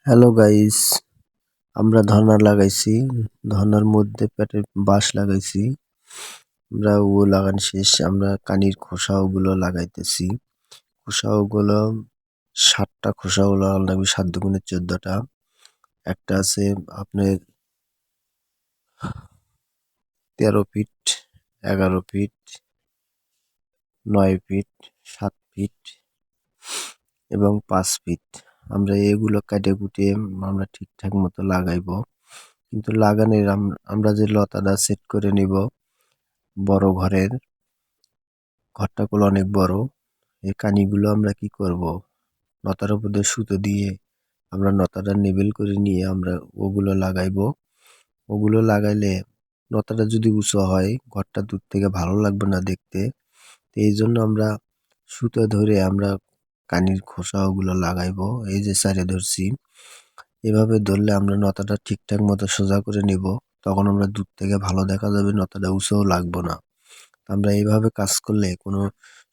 Hello guys, আমরা ধর্না লাগাইছি। ধর্নার মধ্যে পেটের বাঁশ লাগাইছি। আমরা ও লাগানো শেষ। আমরা কানির খোসা ওগুলো লাগাইতেছি। খোসা ওগুলো 7টা খোসা ওগুলো লাগবে, 7 দুগুণে 14টা। একটা আছে আপনার 13 ফিট, 11 ফিট, 9 ফিট, 7 ফিট এবং 5 ফিট। আমরা এগুলো কাটে কুটে আমরা ঠিকঠাক মতো লাগাইবো। কিন্তু লাগানোর আমরা যে লতাটা সেট করে নিব বড় ঘরটা অনেক বড়। এই কানিগুলো আমরা কি করব, লতার উপর দিয়ে সুতো দিয়ে আমরা লতাটা লেবেল করে নিয়ে আমরা ওগুলো লাগাইবো। ওগুলো লাগাইলে লতাটা যদি উঁচু হয় ঘরটা দূর থেকে ভালো লাগবে না দেখতে। তো এই জন্য আমরা সুতো ধরে আমরা কানির খোসা ওগুলো লাগাইবো। এই যে সাইডে ধরছি, এভাবে ধরলে আমরা লতাটা ঠিকঠাক মতো সোজা করে নিব। তখন আমরা দূর থেকে ভালো দেখা যাবে, লতাটা উঁচুও লাগবে না। আমরা এইভাবে কাজ করলে কোনো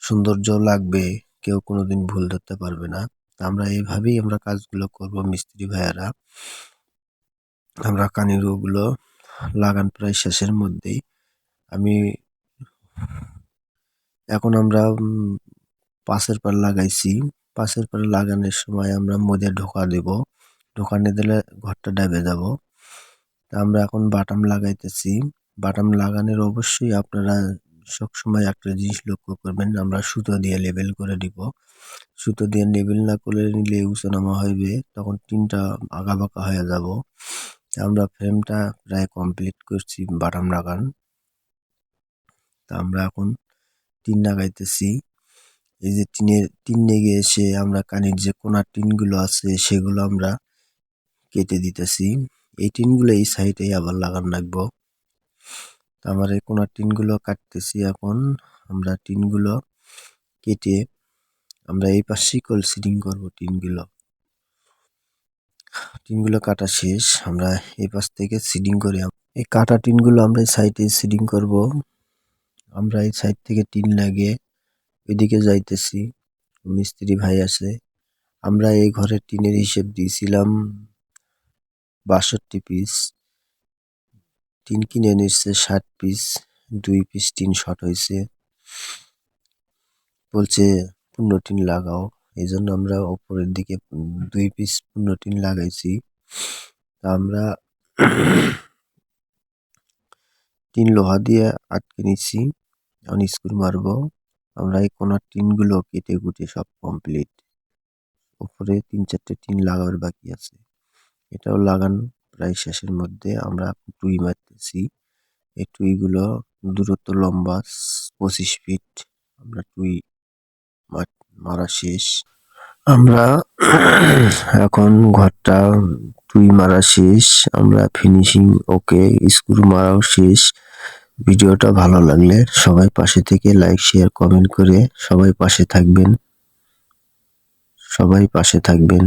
সৌন্দর্য লাগবে, কেউ কোনোদিন ভুল ধরতে পারবে না। আমরা এইভাবেই আমরা কাজগুলো করব মিস্ত্রি ভাইয়ারা। আমরা কানির ওগুলো লাগান প্রায় শেষের মধ্যেই। আমি এখন আমরা পাশের পার লাগাইছি। পাশের পার লাগানোর সময় আমরা মধ্যে ঢোকা দেব। ঢোকানে দিলে ঘরটা ডেবে যাব। আমরা এখন বাটাম লাগাইতেছি। বাটাম লাগানোর অবশ্যই আপনারা সবসময় একটা জিনিস লক্ষ্য করবেন, আমরা সুতো দিয়ে লেবেল করে দিব। সুতো দিয়ে লেবেল না করে নিলে উঁচুনামা হইবে, তখন টিনটা আঁকাবাঁকা হয়ে যাব। আমরা ফ্রেমটা প্রায় কমপ্লিট করছি বাটাম লাগান। তা আমরা এখন টিন লাগাইতেছি। এই যে টিন লেগে এসে আমরা কানির যে কোনার টিনগুলো আছে সেগুলো আমরা কেটে দিতেছি। এই টিনগুলো এই সাইডে আবার লাগান রাখবো। আমার এই কোনার টিনগুলো কাটতেছি এখন। আমরা টিনগুলো কেটে আমরা এই পাশে শিকল সিডিং করবো। টিনগুলো কাটা শেষ, আমরা এই পাশ থেকে সিডিং করে এই কাটা টিনগুলো আমরা এই সাইডে সিডিং করব। আমরা এই সাইড থেকে টিন লাগিয়ে এদিকে যাইতেছি। মিস্ত্রি ভাই আছে। আমরা এই ঘরের টিনের হিসেব দিয়েছিলাম 62 পিস। টিন কিনে নিচ্ছে 60 পিস। 2 পিস টিন শর্ট হয়েছে। বলছে 15 টিন লাগাও। এই জন্য আমরা উপরের দিকে 2 পিস 15 টিন লাগাইছি। আমরা টিন লোহা দিয়ে আটকে নিচ্ছি। এখন স্ক্রু মারবো। আমরা এই কোনার টিনগুলো কেটে কুটে সব কমপ্লিট। উপরে 3-4টে টিন লাগাবার বাকি আছে। এটাও লাগান প্রায় শেষের মধ্যে। আমরা টুই মারতেছি। এই টুইগুলো দূরত্ব লম্বা 25 ফিট। আমরা টুই মারা শেষ। আমরা এখন ঘরটা টুই মারা শেষ। আমরা ফিনিশিং ওকে, স্ক্রু মারাও শেষ। ভিডিওটা ভালো লাগলে সবাই পাশে থেকে লাইক শেয়ার কমেন্ট করে সবাই পাশে থাকবেন।